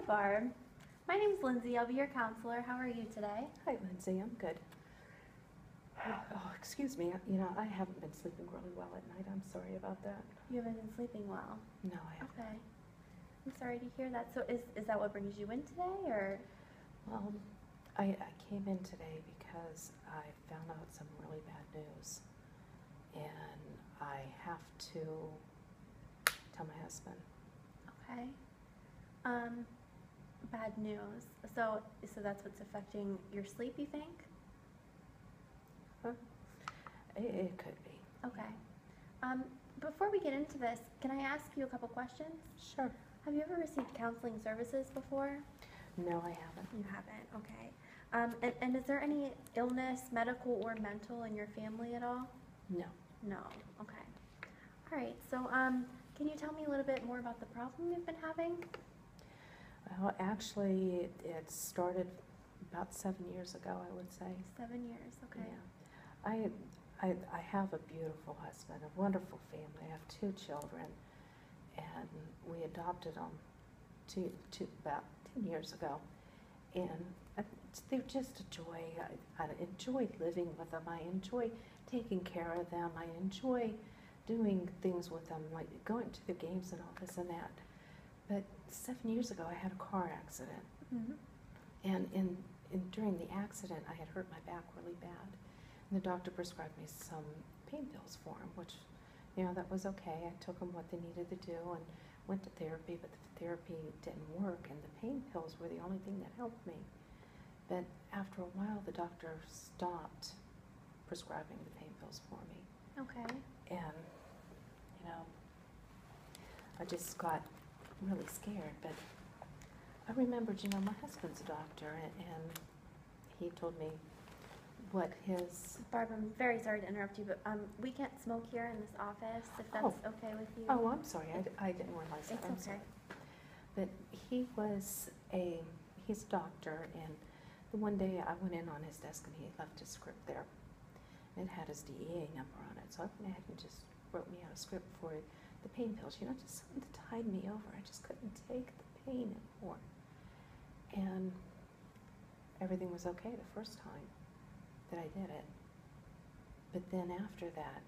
Barb. My name's Lindsay. I'll be your counselor. How are you today? Hi, Lindsay. I'm good. Oh, excuse me. You know, I haven't been sleeping really well at night. I'm sorry about that. You haven't been sleeping well. No, I haven't. Okay. I'm sorry to hear that. So is that what brings you in today, or? Well, I came in today because I found out some really bad news, and I have to tell my husband. Okay. Bad news. So that's what's affecting your sleep, you think? Huh? It could be. Okay. Before we get into this, can I ask you a couple questions? Sure. Have you ever received counseling services before? No, I haven't. You haven't. Okay. And is there any illness, medical or mental, in your family at all? No. No. Okay. All right. So, can you tell me a little bit more about the problem you've been having? Well, actually, it started about 7 years ago, I would say. 7 years. Okay. Yeah. I have a beautiful husband, a wonderful family. I have 2 children, and we adopted them about 10 years ago. And they're just a joy. I enjoy living with them. I enjoy taking care of them. I enjoy doing things with them, like going to the games and all this and that. But 7 years ago, I had a car accident. Mm-hmm. And during the accident, I had hurt my back really bad. And the doctor prescribed me some pain pills for him, which, you know, that was okay. I took them what they needed to do and went to therapy, but the therapy didn't work, and the pain pills were the only thing that helped me. But after a while, the doctor stopped prescribing the pain pills for me. Okay. And, you know, I just got really scared. But I remembered, you know, my husband's a doctor, and he told me what his... Barb, I'm very sorry to interrupt you, but we can't smoke here in this office, if that's okay with you. Oh, I'm sorry. I didn't realize that. It's okay. But he's a doctor, and the one day I went in on his desk and he left a script there. It had his DEA number on it, so I went ahead and just wrote me out a script for the pain pills, you know, just something to tide me over. I just couldn't take the pain anymore. And everything was okay the first time that I did it. But then after that,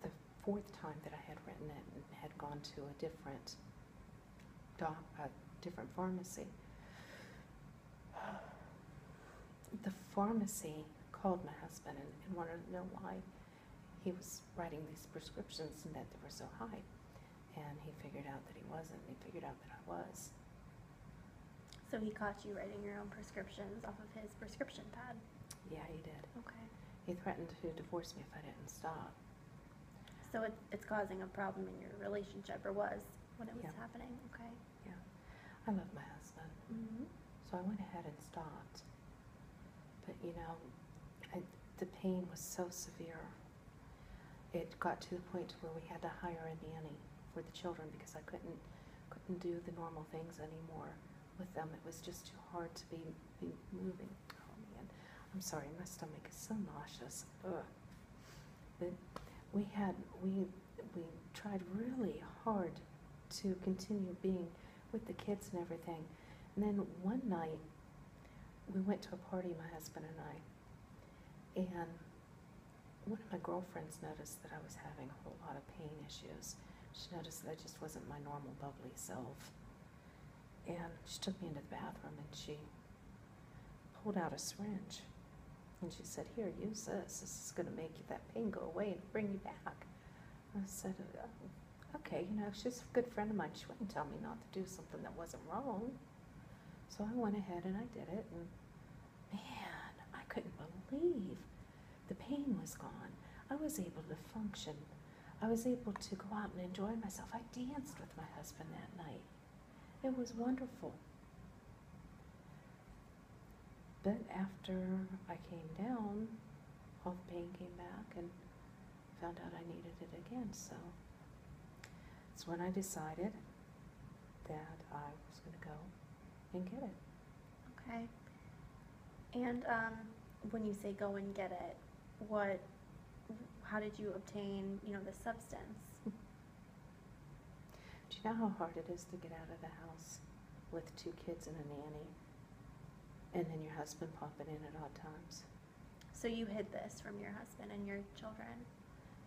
the 4th time that I had written it and had gone to a different pharmacy, the pharmacy called my husband and wanted to know why he was writing these prescriptions and that they were so high. And he figured out that he wasn't. He figured out that I was. So he caught you writing your own prescriptions off of his prescription pad? Yeah, he did. Okay. He threatened to divorce me if I didn't stop. So it's causing a problem in your relationship, or was, when it was Yeah. happening? Okay. Yeah. I love my husband. Mm-hmm. So I went ahead and stopped. But, you know, the pain was so severe. It got to the point where we had to hire a nanny for the children because I couldn't do the normal things anymore with them. It was just too hard to be moving. Oh man, I'm sorry, my stomach is so nauseous. Ugh. But we tried really hard to continue being with the kids and everything. And then one night we went to a party, my husband and I, and one of my girlfriends noticed that I was having a whole lot of pain issues. She noticed that I just wasn't my normal bubbly self. And she took me into the bathroom and she pulled out a syringe. And she said, "Here, use this. This is going to make that pain go away and bring you back." I said, okay, you know, she's a good friend of mine. She wouldn't tell me not to do something that wasn't wrong. So I went ahead and I did it. And man, I couldn't believe the pain was gone. I was able to function. I was able to go out and enjoy myself. I danced with my husband that night. It was wonderful. But after I came down, all the pain came back and found out I needed it again. So it's when I decided that I was going to go and get it. Okay. And when you say go and get it, how did you obtain, the substance? Do you know how hard it is to get out of the house? with 2 kids and a nanny, and then your husband popping in at odd times. So you hid this from your husband and your children?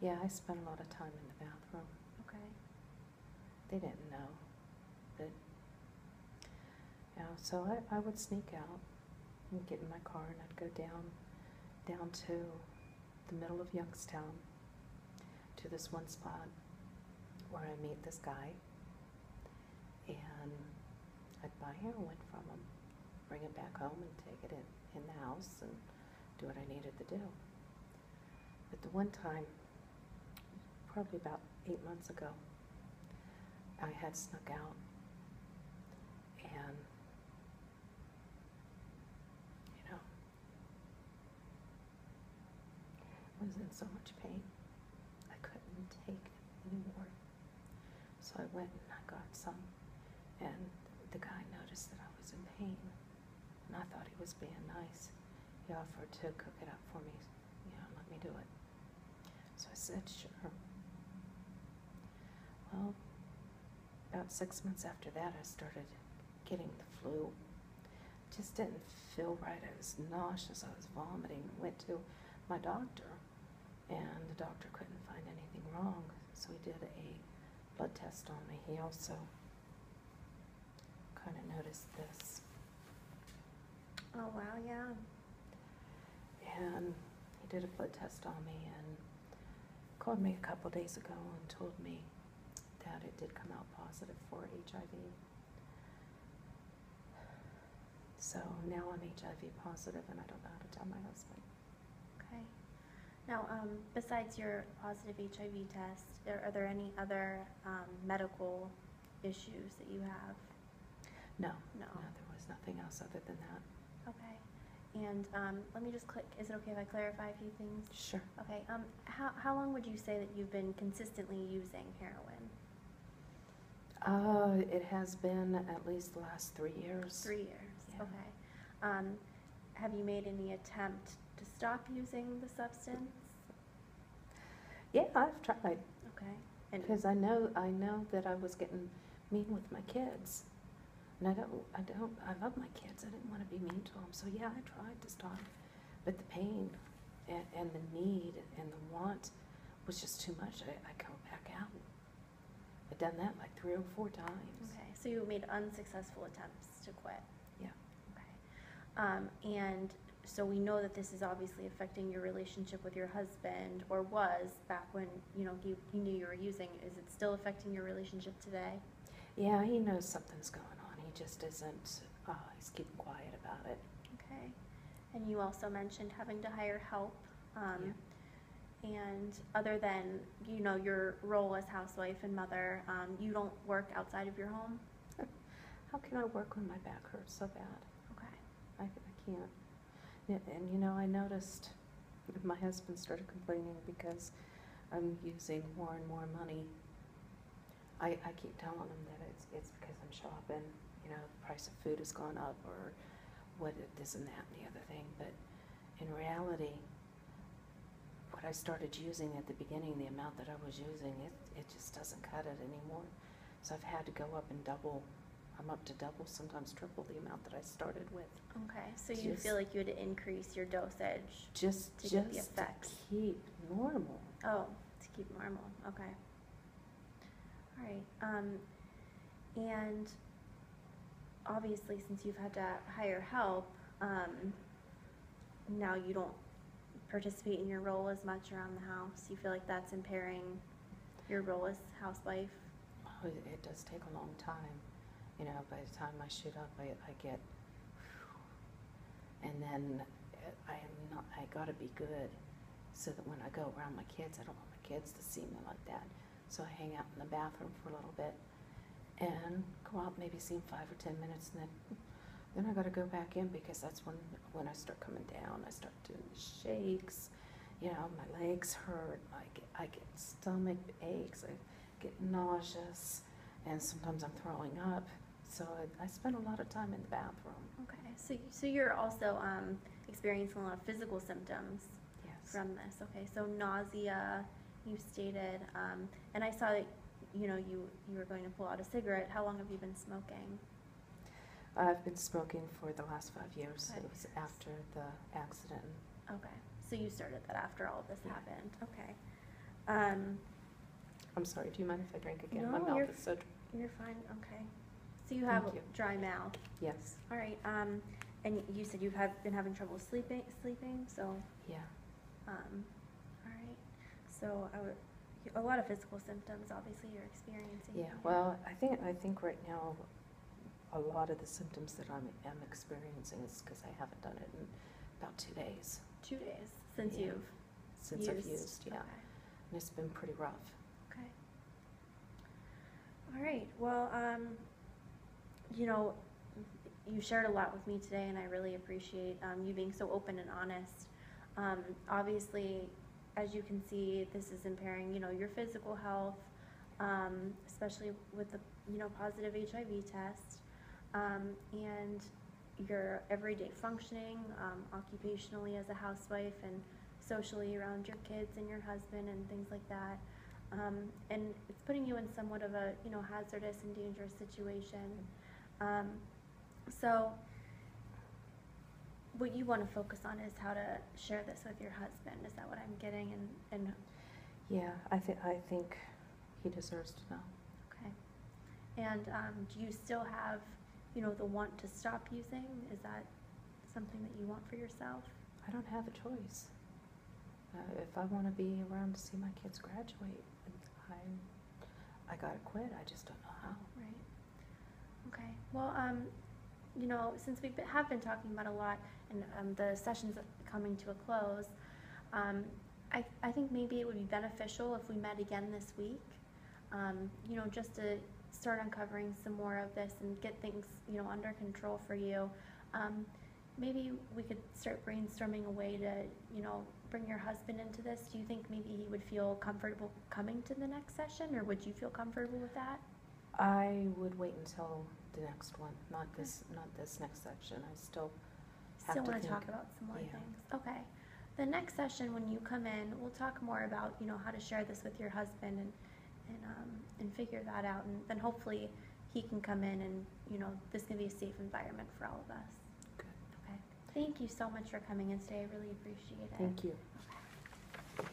Yeah, I spent a lot of time in the bathroom. Okay. They didn't know, but yeah. So I would sneak out and get in my car, and I'd go down to the middle of Youngstown to this one spot where I meet this guy, and I'd buy heroin from him, bring it back home, and take it in the house and do what I needed to do. But the one time, probably about 8 months ago, I had snuck out, and I was in so much pain. I couldn't take it anymore. So I went and I got some, and the guy noticed that I was in pain, and I thought he was being nice. He offered to cook it up for me, let me do it. So I said, sure. Well, about 6 months after that, I started getting the flu. Just didn't feel right. I was nauseous. I was vomiting. Went to my doctor, and the doctor couldn't find anything wrong. So he did a blood test on me. He also kind of noticed this. Oh, wow, yeah. And he did a blood test on me and called me a couple days ago and told me that it did come out positive for HIV. So now I'm HIV positive, and I don't know how to tell my husband. Okay. Now, besides your positive HIV test, are there any other medical issues that you have? No. No. No, there was nothing else other than that. Okay. And let me just is it okay if I clarify a few things? Sure. Okay. How long would you say that you've been consistently using heroin? It has been at least the last 3 years. 3 years. Yeah. Okay. Have you made any attempt to stop using the substance? Yeah, I've tried. Okay. And Because I know that I was getting mean with my kids. And I love my kids. I didn't want to be mean to them. So yeah, I tried to stop. But the pain and the need and the want was just too much. I go back out. I've done that like 3 or 4 times. okay. So you made unsuccessful attempts to quit. Yeah. Okay. And so we know that this is obviously affecting your relationship with your husband, or was back when he knew you were using. Is it still affecting your relationship today? Yeah, he knows something's going on. He just isn't. He's keeping quiet about it. Okay. And you also mentioned having to hire help. Yeah. And other than your role as housewife and mother, you don't work outside of your home? How can I work when my back hurts so bad? Okay. I can't. And I noticed my husband started complaining because I'm using more and more money. I keep telling him that it's because I'm shopping. The price of food has gone up, or this and that and the other thing. But in reality, what I started using at the beginning, the amount that I was using, it just doesn't cut it anymore. So I've had to go up and double. I'm up to double, sometimes triple the amount that I started with. Okay, so you feel like you had to increase your dosage just to get the effects. To keep normal. Oh, to keep normal. Okay. All right. And obviously, since you've had to hire help, now you don't participate in your role as much around the house. You feel like that's impairing your role as housewife? Oh, it does take a long time. By the time I shoot up, I get, and then I gotta be good so that when I go around my kids, I don't want my kids to see me like that. So I hang out in the bathroom for a little bit and go out, maybe see them 5 or 10 minutes, and then I gotta go back in, because that's when I start coming down. I start doing the shakes. My legs hurt. I get stomach aches. I get nauseous, and sometimes I'm throwing up. So I spend a lot of time in the bathroom. Okay, so you're also experiencing a lot of physical symptoms Yes. from this. Okay, so nausea, you stated, and I saw that you were going to pull out a cigarette. How long have you been smoking? I've been smoking for the last 5 years. 5 It was years. after the accident. Okay, so you started that after all this Yeah. happened, okay. I'm sorry, do you mind if I drink again? No, My you're mouth is so dry. You're fine, okay. So you have Thank you. dry mouth. Yes, All right, and you said you've been having trouble sleeping, so, yeah. all right. So a lot of physical symptoms, obviously, you're experiencing. Yeah, well, I think right now, a lot of the symptoms that am experiencing is because I haven't done it in about 2 days. 2 days since Yeah. you've Since I've used, yeah. Okay. And it's been pretty rough. Okay. All right. Well, you know, you shared a lot with me today, and I really appreciate you being so open and honest. Obviously, as you can see, this is impairing, your physical health, especially with the, positive HIV test, and your everyday functioning, occupationally as a housewife and socially around your kids and your husband and things like that. And it's putting you in somewhat of a, hazardous and dangerous situation. So what you want to focus on is how to share this with your husband. Is that what I'm getting? And Yeah, I think he deserves to know. okay. And do you still have, the want to stop using? Is that something that you want for yourself? I don't have a choice. If I want to be around to see my kids graduate, I gotta quit. I just don't know how. Right. Okay. Well, since we have been talking about a lot, and the session's coming to a close, I think maybe it would be beneficial if we met again this week, just to start uncovering some more of this and get things, under control for you. Maybe we could start brainstorming a way to, bring your husband into this. Do you think maybe he would feel comfortable coming to the next session, or would you feel comfortable with that? I would wait until the next one, not this next section. I still have Still to want to think. talk about some more Yeah. things. Okay. The next session, when you come in, we'll talk more about, how to share this with your husband and figure that out. And then hopefully he can come in and, this can be a safe environment for all of us. Good. Okay. Thank you so much for coming in today. I really appreciate it. Thank you. Okay.